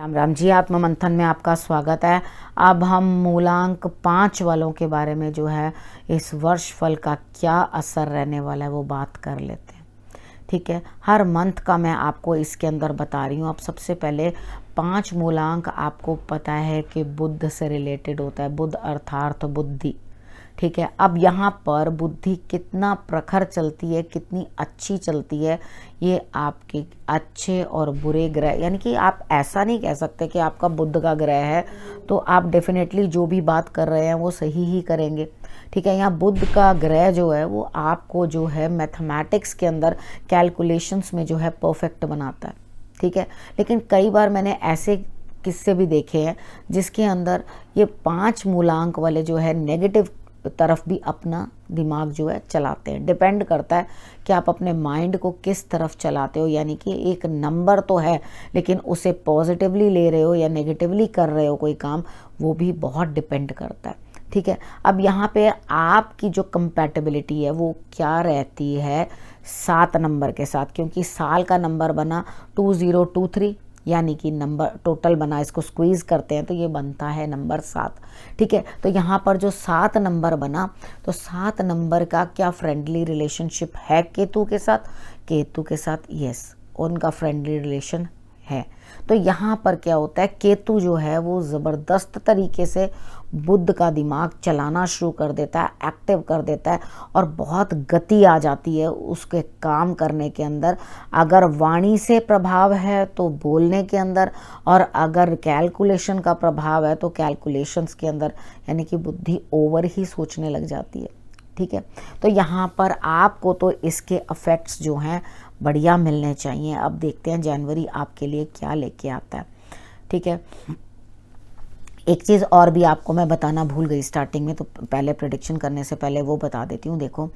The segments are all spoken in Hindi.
राम राम जी। आत्म मंथन में आपका स्वागत है। अब हम मूलांक 5 वालों के बारे में जो है इस वर्ष फल का क्या असर रहने वाला है वो बात कर लेते हैं। ठीक है, हर मंथ का मैं आपको इसके अंदर बता रही हूँ। अब सबसे पहले 5 मूलांक आपको पता है कि बुध से रिलेटेड होता है। बुध अर्थात बुद्धि। ठीक है, अब यहाँ पर बुद्धि कितना प्रखर चलती है, कितनी अच्छी चलती है, ये आपके अच्छे और बुरे ग्रह, यानी कि आप ऐसा नहीं कह सकते कि आपका बुध का ग्रह है तो आप डेफिनेटली जो भी बात कर रहे हैं वो सही ही करेंगे। ठीक है, यहाँ बुध का ग्रह जो है वो आपको जो है मैथमेटिक्स के अंदर कैलकुलेशंस में जो है परफेक्ट बनाता है। ठीक है, लेकिन कई बार मैंने ऐसे किस्से भी देखे हैं जिसके अंदर ये 5 मूलांक वाले जो है नेगेटिव तरफ भी अपना दिमाग जो है चलाते हैं। डिपेंड करता है कि आप अपने माइंड को किस तरफ चलाते हो, यानी कि एक नंबर तो है लेकिन उसे पॉजिटिवली ले रहे हो या नेगेटिवली कर रहे हो कोई काम, वो भी बहुत डिपेंड करता है। ठीक है, अब यहाँ पे आपकी जो कंपैटिबिलिटी है वो क्या रहती है 7 नंबर के साथ, क्योंकि साल का नंबर बना 2023, यानी कि नंबर टोटल बना, इसको स्क्वीज करते हैं तो ये बनता है नंबर 7। ठीक है, तो यहाँ पर जो 7 नंबर बना तो 7 नंबर का क्या फ्रेंडली रिलेशनशिप है केतु के साथ? केतु के साथ यस, उनका फ्रेंडली रिलेशन है। तो यहाँ पर क्या होता है, केतु जो है वो ज़बरदस्त तरीके से बुध का दिमाग चलाना शुरू कर देता है, एक्टिव कर देता है और बहुत गति आ जाती है उसके काम करने के अंदर। अगर वाणी से प्रभाव है तो बोलने के अंदर, और अगर कैलकुलेशन का प्रभाव है तो कैलकुलेशंस के अंदर, यानी कि बुद्धि ओवर ही सोचने लग जाती है। ठीक है, तो यहाँ पर आपको तो इसके इफेक्ट्स जो हैं बढ़िया मिलने चाहिए। अब देखते हैं जनवरी आपके लिए क्या लेके आता है। ठीक है, एक चीज़ और भी आपको मैं बताना भूल गई स्टार्टिंग में, तो पहले प्रेडिक्शन करने से पहले वो बता देती हूँ। देखो,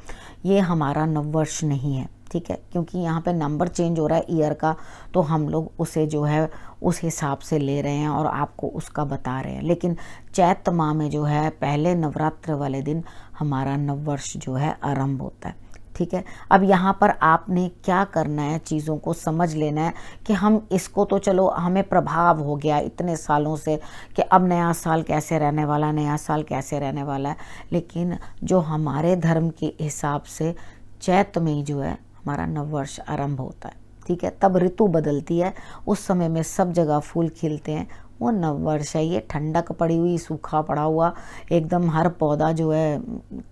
ये हमारा नववर्ष नहीं है। ठीक है, क्योंकि यहाँ पे नंबर चेंज हो रहा है ईयर का, तो हम लोग उसे जो है उस हिसाब से ले रहे हैं और आपको उसका बता रहे हैं। लेकिन चैत्र माह में जो है पहले नवरात्र वाले दिन हमारा नववर्ष जो है आरंभ होता है। ठीक है, अब यहाँ पर आपने क्या करना है, चीज़ों को समझ लेना है कि हम इसको तो चलो हमें प्रभाव हो गया इतने सालों से कि अब नया साल कैसे रहने वाला है, नया साल कैसे रहने वाला है। लेकिन जो हमारे धर्म के हिसाब से चैत्र में जो है हमारा नववर्ष आरंभ होता है। ठीक है, तब ऋतु बदलती है, उस समय में सब जगह फूल खिलते हैं, वो नववर्ष है। ये ठंडक पड़ी हुई, सूखा पड़ा हुआ, एकदम हर पौधा जो है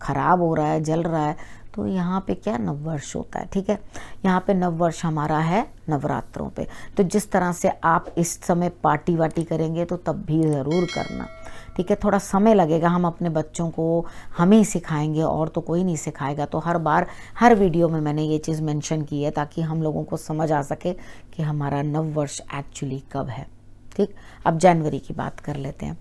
खराब हो रहा है, जल रहा है, तो यहाँ पे क्या नववर्ष होता है। ठीक है, यहाँ पे नववर्ष हमारा है नवरात्रों पे। तो जिस तरह से आप इस समय पार्टी वार्टी करेंगे तो तब भी ज़रूर करना। ठीक है, थोड़ा समय लगेगा, हम अपने बच्चों को हम ही सिखाएंगे और तो कोई नहीं सिखाएगा। तो हर बार हर वीडियो में मैंने ये चीज़ मेंशन की है ताकि हम लोगों को समझ आ सके कि हमारा नववर्ष एक्चुअली कब है। ठीक, अब जनवरी की बात कर लेते हैं।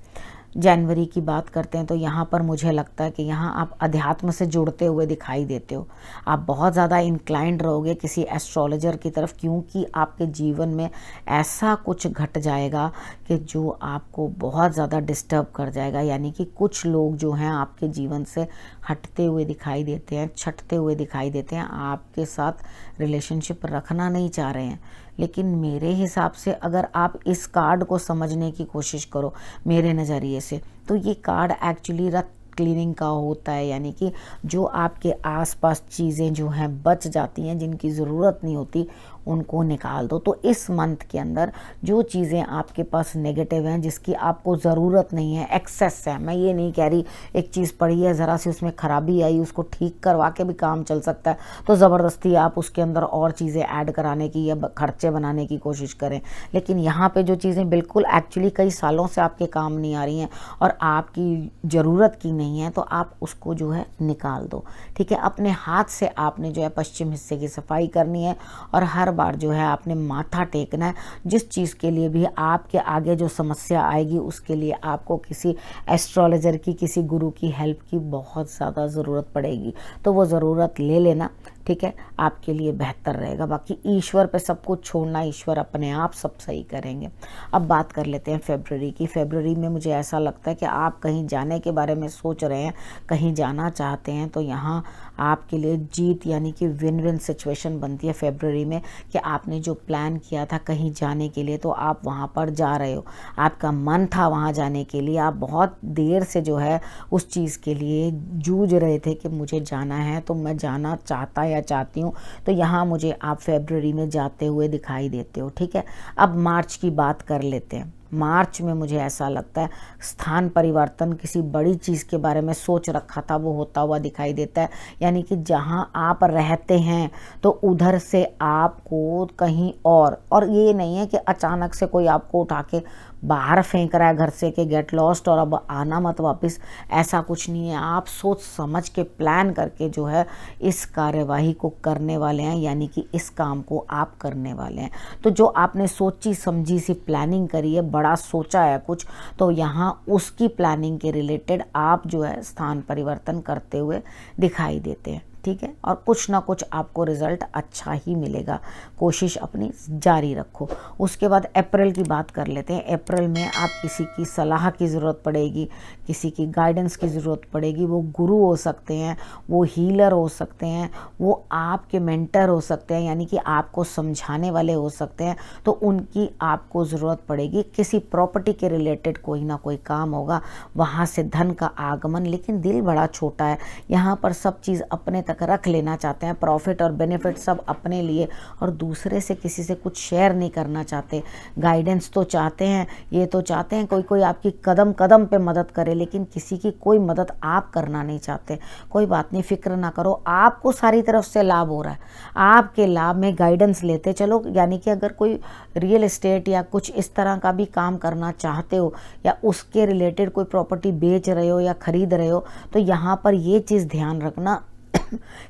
जनवरी की बात करते हैं तो यहाँ पर मुझे लगता है कि यहाँ आप अध्यात्म से जुड़ते हुए दिखाई देते हो। आप बहुत ज़्यादा इंक्लाइंड रहोगे किसी एस्ट्रोलॉजर की तरफ, क्योंकि आपके जीवन में ऐसा कुछ घट जाएगा कि जो आपको बहुत ज़्यादा डिस्टर्ब कर जाएगा। यानी कि कुछ लोग जो हैं आपके जीवन से हटते हुए दिखाई देते हैं, छटते हुए दिखाई देते हैं, आपके साथ रिलेशनशिप रखना नहीं चाह रहे हैं। लेकिन मेरे हिसाब से अगर आप इस कार्ड को समझने की कोशिश करो मेरे नज़रिए से, तो ये कार्ड एक्चुअली रथ क्लीनिंग का होता है। यानी कि जो आपके आसपास चीज़ें जो हैं बच जाती हैं, जिनकी ज़रूरत नहीं होती, उनको निकाल दो। तो इस मंथ के अंदर जो चीज़ें आपके पास नेगेटिव हैं, जिसकी आपको ज़रूरत नहीं है, एक्सेस है, मैं ये नहीं कह रही एक चीज़ पड़ी है ज़रा सी उसमें ख़राबी आई, उसको ठीक करवा के भी काम चल सकता है, तो ज़बरदस्ती आप उसके अंदर और चीज़ें ऐड कराने की या खर्चे बनाने की कोशिश करें। लेकिन यहाँ पर जो चीज़ें बिल्कुल एक्चुअली कई सालों से आपके काम नहीं आ रही हैं और आपकी ज़रूरत की नहीं है, तो आप उसको जो है निकाल दो। ठीक है, अपने हाथ से आपने जो है पश्चिम हिस्से की सफाई करनी है और हर बार जो है आपने माथा टेकना है। जिस चीज़ के लिए भी आपके आगे जो समस्या आएगी उसके लिए आपको किसी एस्ट्रोलॉजर की, किसी गुरु की हेल्प की बहुत ज़्यादा ज़रूरत पड़ेगी, तो वो ज़रूरत ले लेना। ठीक है, आपके लिए बेहतर रहेगा। बाकी ईश्वर पे सब कुछ छोड़ना, ईश्वर अपने आप सब सही करेंगे। अब बात कर लेते हैं फरवरी की। फरवरी में मुझे ऐसा लगता है कि आप कहीं जाने के बारे में सोच रहे हैं, कहीं जाना चाहते हैं, तो यहाँ आपके लिए जीत यानी कि विन विन सिचुएशन बनती है फरवरी में, कि आपने जो प्लान किया था कहीं जाने के लिए तो आप वहाँ पर जा रहे हो। आपका मन था वहाँ जाने के लिए, आप बहुत देर से जो है उस चीज़ के लिए जूझ रहे थे कि मुझे जाना है, तो मैं जाना चाहता या चाहती हूँ, तो यहाँ मुझे आप फरवरी में जाते हुए दिखाई देते हो। ठीक है, अब मार्च की बात कर लेते हैं। मार्च में मुझे ऐसा लगता है स्थान परिवर्तन, किसी बड़ी चीज़ के बारे में सोच रखा था वो होता हुआ दिखाई देता है। यानी कि जहाँ आप रहते हैं तो उधर से आपको कहीं और ये नहीं है कि अचानक से कोई आपको उठा के बाहर फेंक रहा है घर से कि गेट लॉस्ट और अब आना मत वापस, ऐसा कुछ नहीं है। आप सोच समझ के प्लान करके जो है इस कार्यवाही को करने वाले हैं, यानी कि इस काम को आप करने वाले हैं। तो जो आपने सोची समझी सी प्लानिंग करी है, बड़ा सोचा है कुछ, तो यहाँ उसकी प्लानिंग के रिलेटेड आप जो है स्थान परिवर्तन करते हुए दिखाई देते हैं। ठीक है, और कुछ ना कुछ आपको रिजल्ट अच्छा ही मिलेगा, कोशिश अपनी जारी रखो। उसके बाद अप्रैल की बात कर लेते हैं। अप्रैल में आप किसी की सलाह की ज़रूरत पड़ेगी, किसी की गाइडेंस की ज़रूरत पड़ेगी। वो गुरु हो सकते हैं, वो हीलर हो सकते हैं, वो आपके मेंटर हो सकते हैं, यानी कि आपको समझाने वाले हो सकते हैं, तो उनकी आपको ज़रूरत पड़ेगी। किसी प्रॉपर्टी के रिलेटेड कोई ना कोई काम होगा, वहाँ से धन का आगमन, लेकिन दिल बड़ा छोटा है, यहाँ पर सब चीज़ अपने तक रख लेना चाहते हैं, प्रॉफिट और बेनिफिट सब अपने लिए, और दूसरे से किसी से कुछ शेयर नहीं करना चाहते। गाइडेंस तो चाहते हैं, ये तो चाहते हैं कोई आपकी कदम कदम पे मदद करे, लेकिन किसी की कोई मदद आप करना नहीं चाहते। कोई बात नहीं, फिक्र ना करो, आपको सारी तरफ से लाभ हो रहा है, आपके लाभ में गाइडेंस लेते चलो। यानी कि अगर कोई रियल एस्टेट या कुछ इस तरह का भी काम करना चाहते हो, या उसके रिलेटेड कोई प्रॉपर्टी बेच रहे हो या खरीद रहे हो, तो यहाँ पर ये चीज़ ध्यान रखना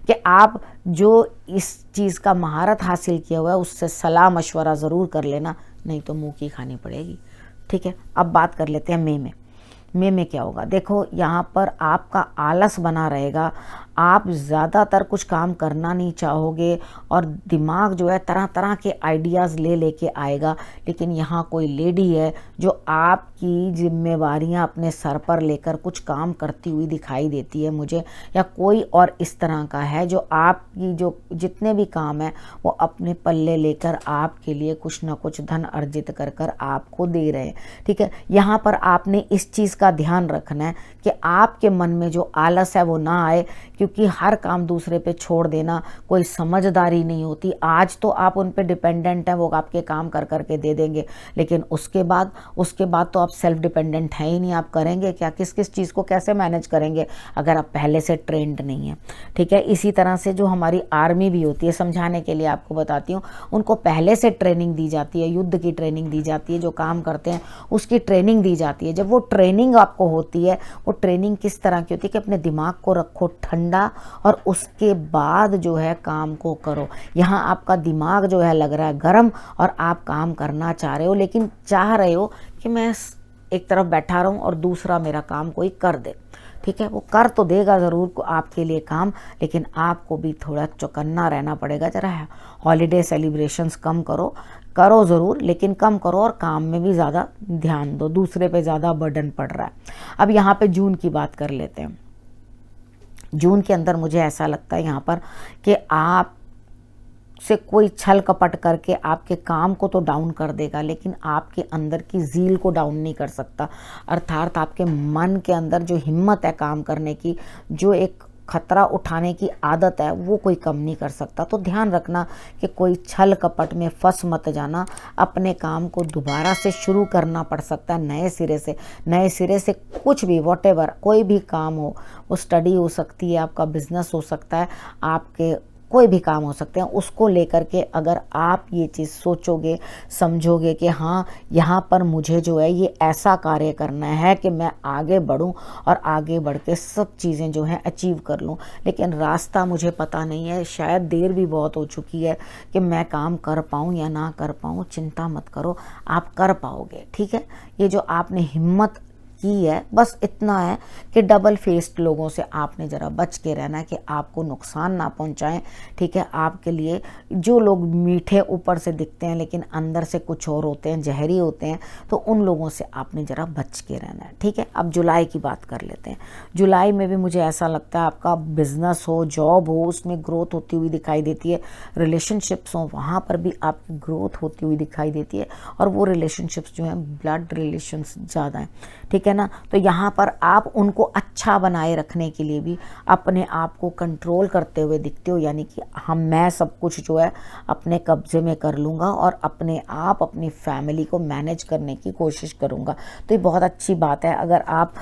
कि आप जो इस चीज़ का महारत हासिल किया हुआ है उससे सलाह मशवरा ज़रूर कर लेना, नहीं तो मुंह की खानी पड़ेगी। ठीक है, अब बात कर लेते हैं मई में। मई में क्या होगा, देखो यहाँ पर आपका आलस बना रहेगा, आप ज़्यादातर कुछ काम करना नहीं चाहोगे, और दिमाग जो है तरह तरह के आइडियाज़ लेके आएगा। लेकिन यहाँ कोई लेडी है जो आपकी जिम्मेवारियाँ अपने सर पर लेकर कुछ काम करती हुई दिखाई देती है मुझे, या कोई और इस तरह का है जो आपकी जो जितने भी काम है वो अपने पल्ले लेकर आपके लिए कुछ ना कुछ धन अर्जित कर कर आपको दे रहे हैं। ठीक है, यहाँ पर आपने इस चीज़ का ध्यान रखना है कि आपके मन में जो आलस है वो ना आए, क्योंकि हर काम दूसरे पे छोड़ देना कोई समझदारी नहीं होती। आज तो आप उन पे डिपेंडेंट हैं, वो आपके काम कर करके दे देंगे, लेकिन उसके बाद तो आप सेल्फ डिपेंडेंट हैं ही नहीं। आप करेंगे क्या, किस किस चीज़ को कैसे मैनेज करेंगे अगर आप पहले से ट्रेंड नहीं है। ठीक है, इसी तरह से जो हमारी आर्मी भी होती है, समझाने के लिए आपको बताती हूँ, उनको पहले से ट्रेनिंग दी जाती है, युद्ध की ट्रेनिंग दी जाती है, जो काम करते हैं उसकी ट्रेनिंग दी जाती है। जब वो ट्रेनिंग आपको होती है, वो ट्रेनिंग किस तरह की होती है कि अपने दिमाग को रखो ठंडा, और उसके बाद जो है काम को करो। यहाँ आपका दिमाग जो है लग रहा है गर्म, और आप काम करना चाह रहे हो, लेकिन चाह रहे हो कि मैं एक तरफ बैठा रहूं और दूसरा मेरा काम कोई कर दे। ठीक है, वो कर तो देगा ज़रूर आपके लिए काम, लेकिन आपको भी थोड़ा चौकन्ना रहना पड़ेगा। जरा हॉलीडे सेलिब्रेशंस कम करो ज़रूर, लेकिन कम करो, और काम में भी ज़्यादा ध्यान दो, दूसरे पे ज़्यादा बर्डन पड़ रहा है। अब यहाँ पे जून की बात कर लेते हैं। जून के अंदर मुझे ऐसा लगता है यहाँ पर कि आप से कोई छल कपट करके आपके काम को तो डाउन कर देगा, लेकिन आपके अंदर की ज़ील को डाउन नहीं कर सकता। अर्थात आपके मन के अंदर जो हिम्मत है काम करने की, जो एक खतरा उठाने की आदत है, वो कोई कम नहीं कर सकता। तो ध्यान रखना कि कोई छल कपट में फंस मत जाना। अपने काम को दोबारा से शुरू करना पड़ सकता है, नए सिरे से कुछ भी, वॉटेवर कोई भी काम हो, वो स्टडी हो सकती है, आपका बिजनेस हो सकता है, आपके कोई भी काम हो सकते हैं, उसको लेकर के अगर आप ये चीज़ सोचोगे समझोगे कि हाँ यहाँ पर मुझे जो है ये ऐसा कार्य करना है कि मैं आगे बढ़ूँ और आगे बढ़ के सब चीज़ें जो हैं अचीव कर लूँ, लेकिन रास्ता मुझे पता नहीं है, शायद देर भी बहुत हो चुकी है कि मैं काम कर पाऊँ या ना कर पाऊँ। चिंता मत करो, आप कर पाओगे। ठीक है, ये जो आपने हिम्मत की है, बस इतना है कि डबल फेस्ड लोगों से आपने ज़रा बच के रहना है कि आपको नुकसान ना पहुंचाएं। ठीक है, आपके लिए जो लोग मीठे ऊपर से दिखते हैं लेकिन अंदर से कुछ और होते हैं, जहरी होते हैं, तो उन लोगों से आपने ज़रा बच के रहना है। ठीक है, अब जुलाई की बात कर लेते हैं। जुलाई में भी मुझे ऐसा लगता है आपका बिजनेस हो, जॉब हो, उसमें ग्रोथ होती हुई दिखाई देती है। रिलेशनशिप्स हो, वहाँ पर भी आपकी ग्रोथ होती हुई दिखाई देती है, और वो रिलेशनशिप्स जो हैं ब्लड रिलेशंस ज़्यादा हैं। ठीक है ना, तो यहाँ पर आप उनको अच्छा बनाए रखने के लिए भी अपने आप को कंट्रोल करते हुए दिखते हो, यानी कि मैं सब कुछ जो है अपने कब्जे में कर लूँगा और अपने आप अपनी फैमिली को मैनेज करने की कोशिश करूँगा। तो ये बहुत अच्छी बात है अगर आप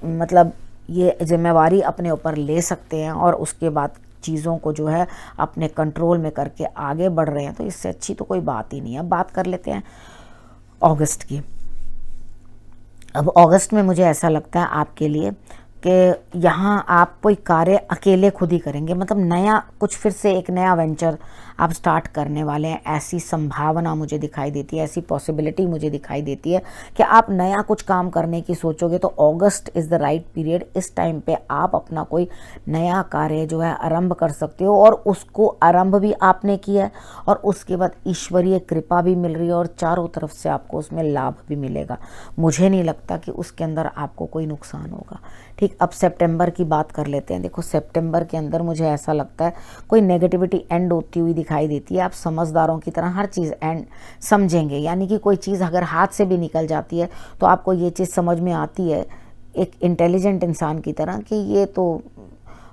मतलब ये जिम्मेवारी अपने ऊपर ले सकते हैं और उसके बाद चीज़ों को जो है अपने कंट्रोल में करके आगे बढ़ रहे हैं, तो इससे अच्छी तो कोई बात ही नहीं है। अब बात कर लेते हैं अगस्त की। अब अगस्त में मुझे ऐसा लगता है आपके लिए कि यहाँ आप कोई कार्य अकेले खुद ही करेंगे, मतलब नया कुछ फिर से एक नया वेंचर आप स्टार्ट करने वाले हैं, ऐसी संभावना मुझे दिखाई देती है, ऐसी पॉसिबिलिटी मुझे दिखाई देती है कि आप नया कुछ काम करने की सोचोगे। तो अगस्त इज़ द राइट पीरियड। इस टाइम पे आप अपना कोई नया कार्य जो है आरंभ कर सकते हो, और उसको आरंभ भी आपने किया है और उसके बाद ईश्वरीय कृपा भी मिल रही है और चारों तरफ से आपको उसमें लाभ भी मिलेगा। मुझे नहीं लगता कि उसके अंदर आपको कोई नुकसान होगा। ठीक, अब सितंबर की बात कर लेते हैं। देखो, सितंबर के अंदर मुझे ऐसा लगता है कोई नेगेटिविटी एंड होती हुई दिखाई देती है। आप समझदारों की तरह हर चीज़ एंड समझेंगे, यानी कि कोई चीज़ अगर हाथ से भी निकल जाती है तो आपको ये चीज़ समझ में आती है एक इंटेलिजेंट इंसान की तरह कि ये तो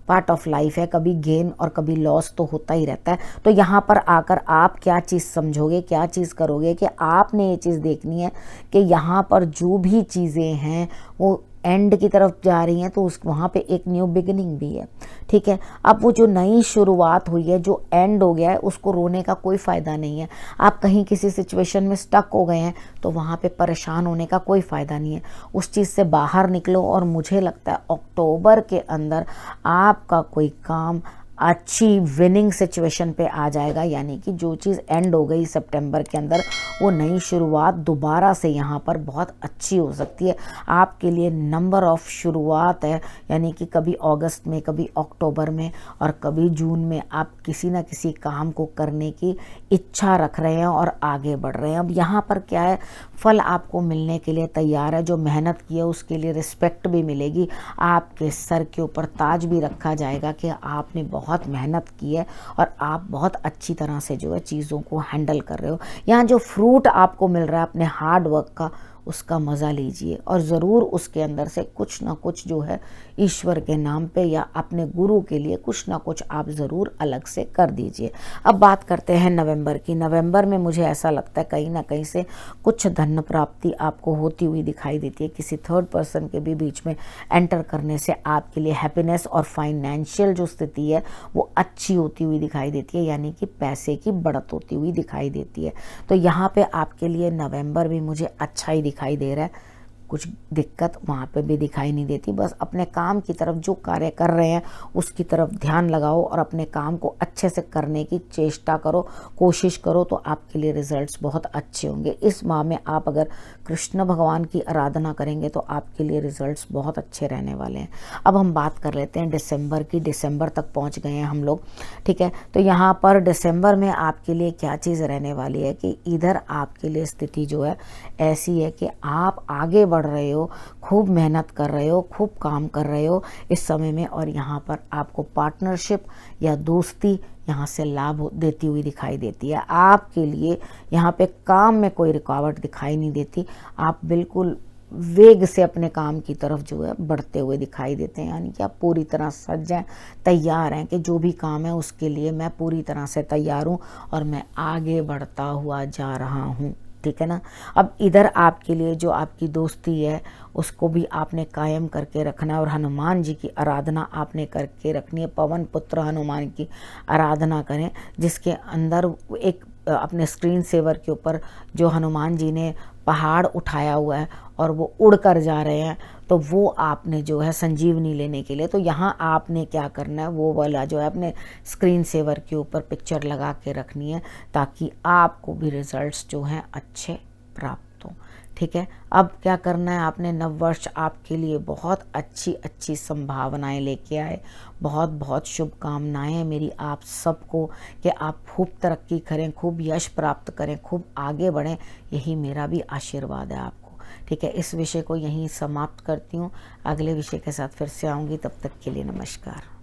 पार्ट ऑफ लाइफ है, कभी गेन और कभी लॉस तो होता ही रहता है। तो यहाँ पर आकर आप क्या चीज़ समझोगे, क्या चीज़ करोगे कि आपने ये चीज़ देखनी है कि यहाँ पर जो भी चीज़ें हैं वो एंड की तरफ जा रही हैं, तो उस वहाँ पे एक न्यू बिगिनिंग भी है। ठीक है, अब वो जो नई शुरुआत हुई है, जो एंड हो गया है, उसको रोने का कोई फ़ायदा नहीं है। आप कहीं किसी सिचुएशन में स्टक हो गए हैं तो वहाँ पे परेशान होने का कोई फ़ायदा नहीं है। उस चीज़ से बाहर निकलो, और मुझे लगता है अक्टूबर के अंदर आपका कोई काम अच्छी विनिंग सिचुएशन पे आ जाएगा, यानी कि जो चीज़ एंड हो गई सितंबर के अंदर, वो नई शुरुआत दोबारा से यहाँ पर बहुत अच्छी हो सकती है। आपके लिए नंबर ऑफ शुरुआत है, यानी कि कभी अगस्त में, कभी अक्टूबर में और कभी जून में आप किसी न किसी काम को करने की इच्छा रख रहे हैं और आगे बढ़ रहे हैं। अब यहाँ पर क्या है, फल आपको मिलने के लिए तैयार है। जो मेहनत की है उसके लिए रिस्पेक्ट भी मिलेगी, आपके सर के ऊपर ताज भी रखा जाएगा कि आपने बहुत मेहनत की है और आप बहुत अच्छी तरह से जो है चीज़ों को हैंडल कर रहे हो। यहाँ जो फ्रूट आपको मिल रहा है अपने हार्ड वर्क का, उसका मज़ा लीजिए, और ज़रूर उसके अंदर से कुछ ना कुछ जो है ईश्वर के नाम पे या अपने गुरु के लिए कुछ ना कुछ आप ज़रूर अलग से कर दीजिए। अब बात करते हैं नवंबर की। नवंबर में मुझे ऐसा लगता है कहीं ना कहीं से कुछ धन प्राप्ति आपको होती हुई दिखाई देती है। किसी थर्ड पर्सन के भी बीच में एंटर करने से आपके लिए हैप्पीनेस और फाइनेंशियल जो स्थिति है वो अच्छी होती हुई दिखाई देती है, यानी कि पैसे की बढ़त होती हुई दिखाई देती है। तो यहाँ पे आपके लिए नवंबर भी मुझे अच्छा ही दिखाई दे रहा है, कुछ दिक्कत वहाँ पे भी दिखाई नहीं देती। बस अपने काम की तरफ, जो कार्य कर रहे हैं उसकी तरफ ध्यान लगाओ और अपने काम को अच्छे से करने की चेष्टा करो, कोशिश करो, तो आपके लिए रिजल्ट्स बहुत अच्छे होंगे। इस माह में आप अगर कृष्ण भगवान की आराधना करेंगे तो आपके लिए रिजल्ट्स बहुत अच्छे रहने वाले हैं। अब हम बात कर लेते हैं दिसंबर की। दिसंबर तक पहुँच गए हैं हम लोग। ठीक है, तो यहाँ पर दिसंबर में आपके लिए क्या चीज़ रहने वाली है कि इधर आपके लिए स्थिति जो है ऐसी है कि आप आगे बढ़ रहे हो, खूब मेहनत कर रहे हो, खूब काम कर रहे हो इस समय में, और यहाँ पर आपको पार्टनरशिप या दोस्ती यहाँ से लाभ देती हुई दिखाई देती है। आपके लिए यहाँ पे काम में कोई रुकावट दिखाई नहीं देती। आप बिल्कुल वेग से अपने काम की तरफ जो है बढ़ते हुए दिखाई देते हैं, यानी कि आप पूरी तरह सज हैं, तैयार हैं कि जो भी काम है उसके लिए मैं पूरी तरह से तैयार हूँ और मैं आगे बढ़ता हुआ जा रहा हूँ। ठीक है ना। अब इधर आपके लिए जो आपकी दोस्ती है उसको भी आपने कायम करके रखना है और हनुमान जी की आराधना आपने करके रखनी है। पवन पुत्र हनुमान की आराधना करें, जिसके अंदर एक अपने स्क्रीन सेवर के ऊपर जो हनुमान जी ने पहाड़ उठाया हुआ है और वो उड़ कर जा रहे हैं, तो वो आपने जो है संजीवनी लेने के लिए, तो यहाँ आपने क्या करना है, वो वाला जो है अपने स्क्रीन सेवर के ऊपर पिक्चर लगा के रखनी है, ताकि आपको भी रिजल्ट्स जो हैं अच्छे प्राप्त हों। ठीक है, अब क्या करना है, आपने नववर्ष आपके लिए बहुत अच्छी अच्छी संभावनाएं लेके आए। बहुत बहुत शुभकामनाएं हैं मेरी आप सबको कि आप खूब तरक्की करें, खूब यश प्राप्त करें, खूब आगे बढ़ें। यही मेरा भी आशीर्वाद है आपको। ठीक है, इस विषय को यहीं समाप्त करती हूँ। अगले विषय के साथ फिर से आऊँगी, तब तक के लिए नमस्कार।